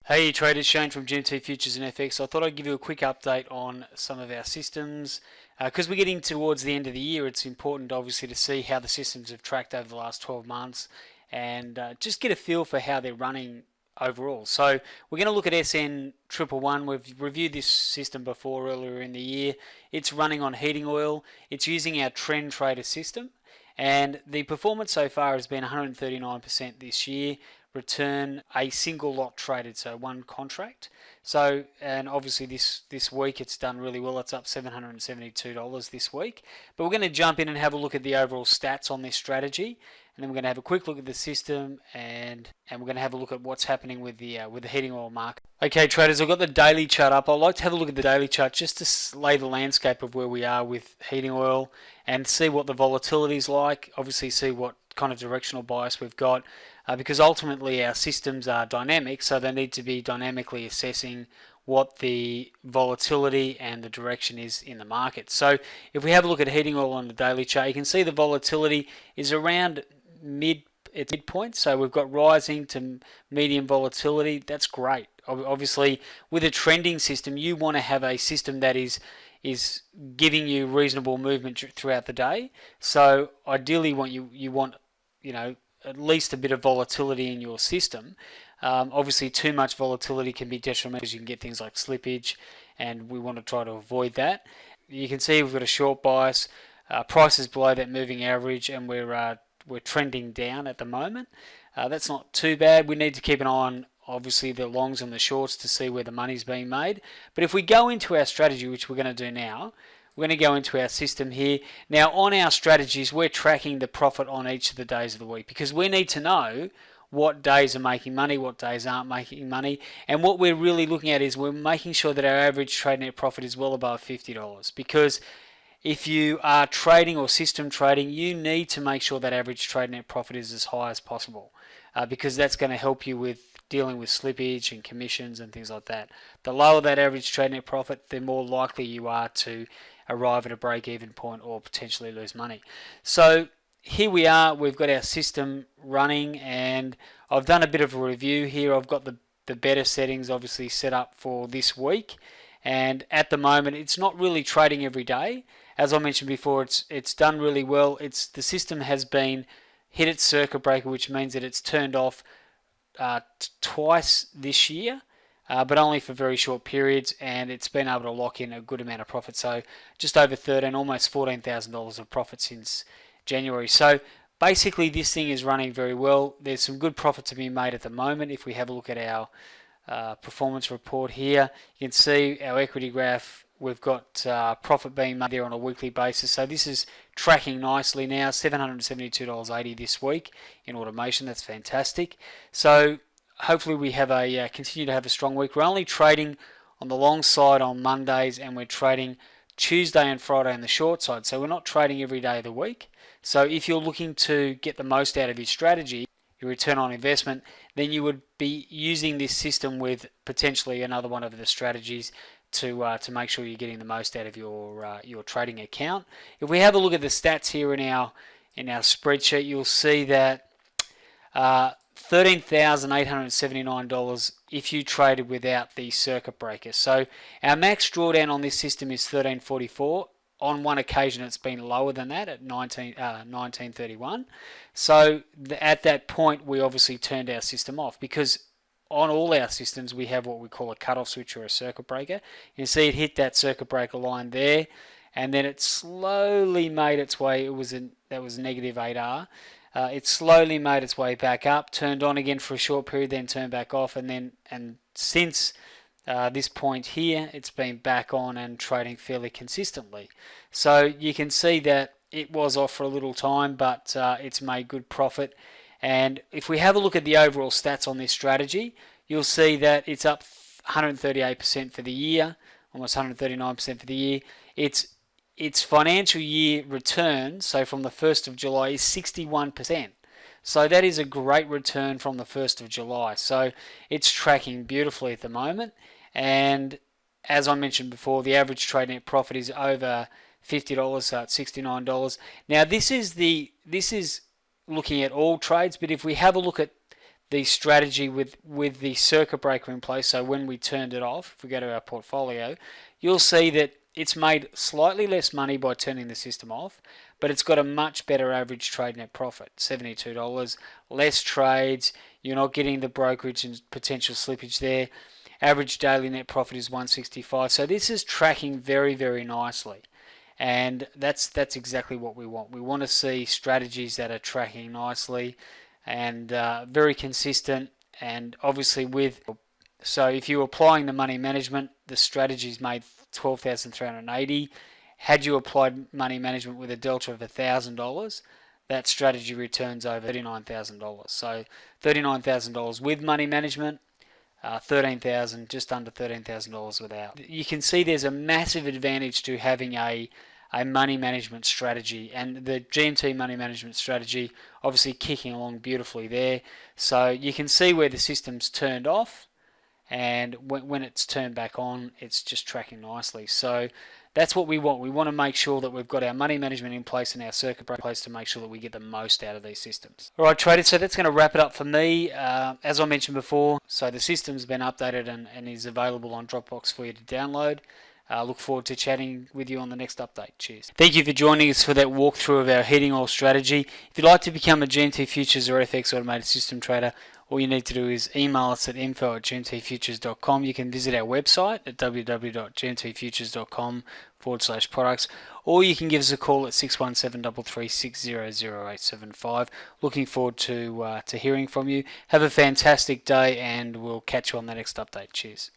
Hey traders, Shane from GMT Futures and FX. I thought I'd give you a quick update on some of our systems. Because we're getting towards the end of the year, it's important obviously to see how the systems have tracked over the last 12 months and just get a feel for how they're running overall. So we're going to look at SN111. We've reviewed this system before earlier in the year. It's running on heating oil. It's using our trend trader system. And the performance so far has been 139% this year. Return a single lot traded, so one contract. So, and obviously this week it's done really well. It's up $772 this week. But we're going to jump in and have a look at the overall stats on this strategy, and then we're going to have a quick look at the system, and we're going to have a look at what's happening with the heating oil market. Okay, traders, I've got the daily chart up. I'd like to have a look at the daily chart just to lay the landscape of where we are with heating oil and see what the volatility is like. Obviously, see what kind of directional bias we've got. Because ultimately our systems are dynamic, so they need to be dynamically assessing what the volatility and the direction is in the market. So if we have a look at heating oil on the daily chart, you can see the volatility is around midpoint. So we've got rising to medium volatility. That's great. Obviously, with a trending system, you want to have a system that is giving you reasonable movement throughout the day. So ideally, you want at least a bit of volatility in your system. Obviously, too much volatility can be detrimental because you can get things like slippage, and we want to try to avoid that. You can see we've got a short bias. Price is below that moving average, and we're trending down at the moment. That's not too bad. We need to keep an eye on obviously the longs and the shorts to see where the money's being made. But if we go into our strategy, which we're going to do now, we're going to go into our system here. Now, on our strategies, we're tracking the profit on each of the days of the week because we need to know what days are making money, what days aren't making money. And what we're really looking at is we're making sure that our average trade net profit is well above $50 because if you are trading or system trading, you need to make sure that average trade net profit is as high as possible because that's going to help you with dealing with slippage and commissions and things like that. The lower that average trade net profit, the more likely you are to arrive at a break-even point or potentially lose money. So here we are, we've got our system running, and I've done a bit of a review here. I've got the better settings obviously set up for this week, and at the moment it's not really trading every day. As I mentioned before, it's done really well. The system has been hit its circuit breaker, which means that it's turned off twice this year. But only for very short periods, and it's been able to lock in a good amount of profit. So just over almost $14,000 of profit since January. So basically this thing is running very well. There's some good profit to be made at the moment. If we have a look at our performance report here, you can see our equity graph. We've got profit being made there on a weekly basis. So this is tracking nicely now, $772.80 this week in automation. That's fantastic. So hopefully we have continue to have a strong week. We're only trading on the long side on Mondays, and we're trading Tuesday and Friday on the short side. So we're not trading every day of the week. So if you're looking to get the most out of your strategy, your return on investment, then you would be using this system with potentially another one of the strategies to make sure you're getting the most out of your trading account. If we have a look at the stats here in our spreadsheet, you'll see that $13,879 if you traded without the circuit breaker. So our max drawdown on this system is $13.44. On one occasion it's been lower than that at $19.31. So at that point we obviously turned our system off because on all our systems we have what we call a cutoff switch or a circuit breaker. You can see it hit that circuit breaker line there, and then it slowly made its way. That was negative 8R. It slowly made its way back up, turned on again for a short period, then turned back off, and since this point here, it's been back on and trading fairly consistently. So you can see that it was off for a little time, but it's made good profit. And if we have a look at the overall stats on this strategy, you'll see that it's up 138% for the year, almost 139% for the year. Its financial year return, so from the 1st of July, is 61%. So that is a great return from the 1st of July. So it's tracking beautifully at the moment. And as I mentioned before, the average trade net profit is over $50, so it's $69. Now this is looking at all trades, but if we have a look at the strategy with the circuit breaker in place. So when we turned it off, if we go to our portfolio, you'll see that it's made slightly less money by turning the system off, but it's got a much better average trade net profit, $72, less trades, you're not getting the brokerage and potential slippage there. Average daily net profit is 165. So this is tracking very, very nicely. And that's exactly what we want. We want to see strategies that are tracking nicely and very consistent. And obviously so if you're applying the money management, the strategy's made 12,380. Had you applied money management with a delta of $1,000, that strategy returns over $39,000. So $39,000 with money management, just under $13,000 without. You can see there's a massive advantage to having a money management strategy, and the GMT money management strategy obviously kicking along beautifully there. So you can see where the system's turned off, and when it's turned back on, it's just tracking nicely. So that's what we want. We want to make sure that we've got our money management in place and our circuit breaker in place to make sure that we get the most out of these systems. All right, traders, so that's going to wrap it up for me. As I mentioned before, so the system's been updated and is available on Dropbox for you to download. Look forward to chatting with you on the next update. Cheers. Thank you for joining us for that walkthrough of our heating oil strategy. If you'd like to become a GMT Futures or FX automated system trader, all you need to do is email us at info@gmtfutures.com. You can visit our website at www.gmtfutures.com/products, or you can give us a call at 617-336-00875. Looking forward to hearing from you. Have a fantastic day, and we'll catch you on the next update. Cheers.